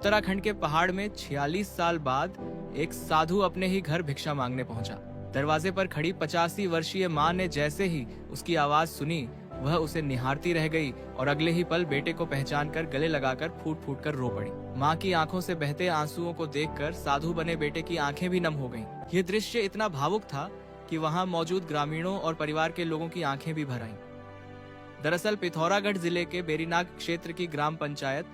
उत्तराखंड के पहाड़ में 46 साल बाद एक साधु अपने ही घर भिक्षा मांगने पहुंचा। दरवाजे पर खड़ी 85 वर्षीय मां ने जैसे ही उसकी आवाज सुनी, वह उसे निहारती रह गई और अगले ही पल बेटे को पहचानकर गले लगाकर फूट फूट कर रो पड़ी। मां की आंखों से बहते आंसुओं को देखकर साधु बने बेटे की आंखें भी नम हो गईं। यह दृश्य इतना भावुक था कि वहां मौजूद ग्रामीणों और परिवार के लोगों की आंखें भी भर आईं। दरअसल पिथौरागढ़ जिले के बेरीनाग क्षेत्र की ग्राम पंचायत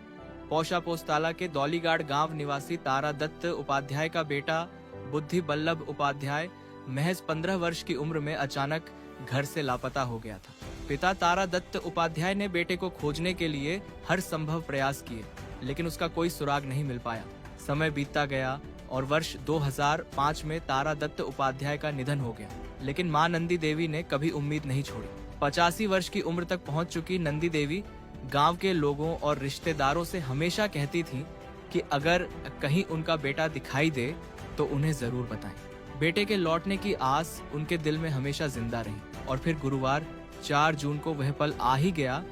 पौषा पोस्ताला के दौलीगाड़ गांव निवासी तारा दत्त उपाध्याय का बेटा बुद्धि बल्लभ उपाध्याय महज 15 वर्ष की उम्र में अचानक घर से लापता हो गया था। पिता तारा दत्त उपाध्याय ने बेटे को खोजने के लिए हर संभव प्रयास किए, लेकिन उसका कोई सुराग नहीं मिल पाया। समय बीतता गया और वर्ष 2005 में तारा दत्त उपाध्याय का निधन हो गया, लेकिन मां नंदी देवी ने कभी उम्मीद नहीं छोड़ी। 85 वर्ष की उम्र तक पहुंच चुकी नंदी देवी गांव के लोगों और रिश्तेदारों से हमेशा कहती थी कि अगर कहीं उनका बेटा दिखाई दे तो उन्हें जरूर बताएं। बेटे के लौटने की आस उनके दिल में हमेशा जिंदा रही और फिर गुरुवार 4 जून को वह पल आ ही गया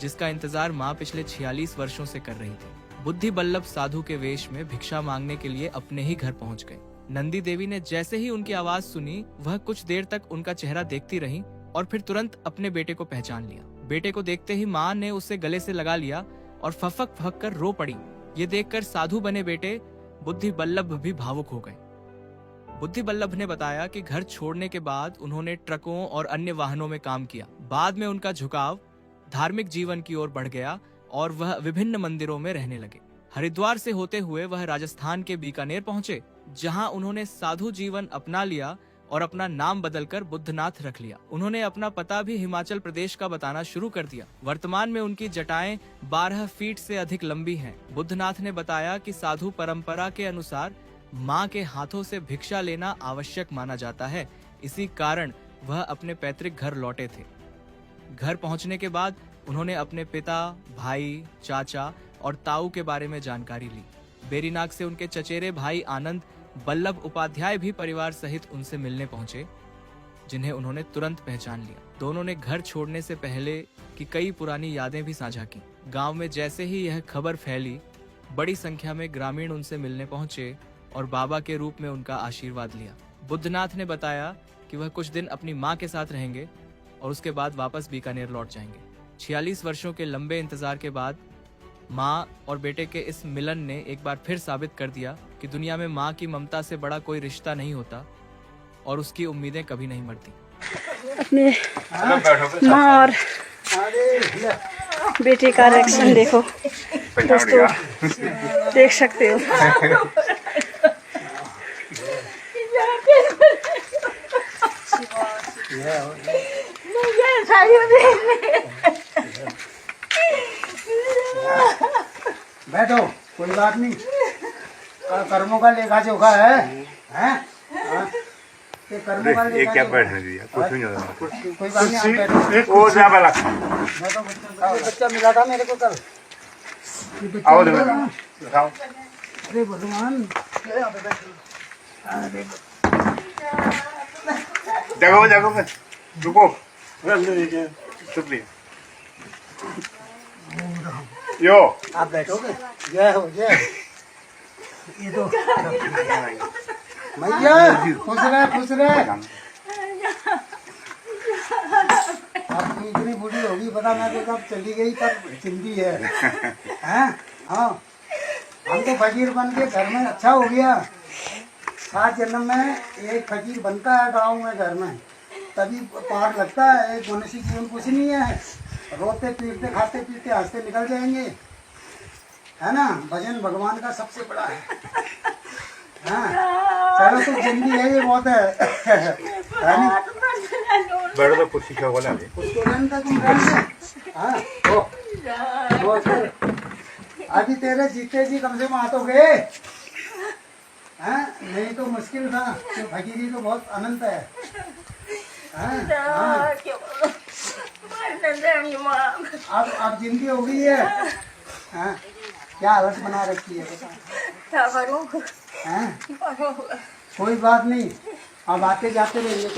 जिसका इंतजार मां पिछले 46 वर्षों से कर रही थी। बुद्धि बल्लभ साधु के वेश में भिक्षा मांगने के लिए अपने ही घर पहुंच गए। नंदी देवी ने जैसे ही उनकी आवाज सुनी, वह कुछ देर तक उनका चेहरा देखती रही और फिर तुरंत अपने बेटे को पहचान लिया। बेटे को देखते ही मां ने उसे गले से लगा लिया और फफक फक कर रो पड़ी। ये देखकर साधु बने बेटे बुद्धि बल्लभ भी भावुक हो गए। बुद्धि बल्लभ ने बताया कि घर छोड़ने के बाद उन्होंने ट्रकों और अन्य वाहनों में काम किया। बाद में उनका झुकाव धार्मिक जीवन की ओर बढ़ गया और वह विभिन्न मंदिरों में रहने लगे। हरिद्वार से होते हुए वह राजस्थान के बीकानेर पहुंचे, जहां उन्होंने साधु जीवन अपना लिया और अपना नाम बदलकर बुद्धनाथ रख लिया। उन्होंने अपना पता भी हिमाचल प्रदेश का बताना शुरू कर दिया। वर्तमान में उनकी जटाएं 12 फीट से अधिक लंबी हैं। बुद्धनाथ ने बताया कि साधु परंपरा के अनुसार मां के हाथों से भिक्षा लेना आवश्यक माना जाता है, इसी कारण वह अपने पैतृक घर लौटे थे। घर पहुंचने के बाद उन्होंने अपने पिता, भाई, चाचा और ताऊ के बारे में जानकारी ली। बेरीनाग से उनके चचेरे भाई आनंद बल्लभ उपाध्याय भी परिवार सहित उनसे मिलने पहुंचे, जिन्हें उन्होंने तुरंत पहचान लिया। दोनों ने घर छोड़ने से पहले की कई पुरानी यादें भी साझा की। गांव में जैसे ही यह खबर फैली, बड़ी संख्या में ग्रामीण उनसे मिलने पहुंचे और बाबा के रूप में उनका आशीर्वाद लिया। बुद्धनाथ ने बताया कि वह कुछ दिन अपनी मां के साथ रहेंगे और उसके बाद वापस बीकानेर लौट जाएंगे। 46 वर्षों के लंबे इंतजार के बाद मां और बेटे के इस मिलन ने एक बार फिर साबित कर दिया कि दुनिया में मां की ममता से बड़ा कोई रिश्ता नहीं होता और उसकी उम्मीदें कभी नहीं मरती। अपने मां और बेटे का रिएक्शन देखो दोस्तों, देख सकते हो। बैठो, कोई बात नहीं। कर्मों का लेखा जोखा है, हैं? ये कर्मों का लेखा क्या बैठने दिया? कुछ नहीं होता। कोई बात नहीं, आप बैठो। वो जा वाला। बैठो, बच्चा मिला था मेरे को कल। आओ दिखाओ। अरे भगवान, यहाँ पे बैठो। जगो रुको। शुक्रिया। यो आप बैठोगे? जय हो जय। ये तो भैया खुश रहे। अब इतनी बूढ़ी होगी, पता मैं तो कब चली गई, पर जिंदी है। हैं? हाँ, हम तो फकीर बन के घर में अच्छा हो गया। 7 जन्म में एक फकीर बनता है गाँव में, घर में तभी पार लगता है। एक मनुष्य जीवन कुछ नहीं है, रोते पीटते खाते पीते हंसते निकल जाएंगे, है ना। भजन भगवान का सबसे बड़ा है। हाँ, चलो तो जिंदगी है, ये बहुत है ना। बैठो तो कुछ सीखा बोला तुम। हाँ, अभी तेरे जीते जी कम से कम आ तो गए, हैं? नहीं तो मुश्किल था। फकीरी तो बहुत अनंत है। अब जिंदगी हो गई है। हाँ, क्या हालत बना रखी है बता। कोई बात नहीं, अब आते जाते रहेंगे।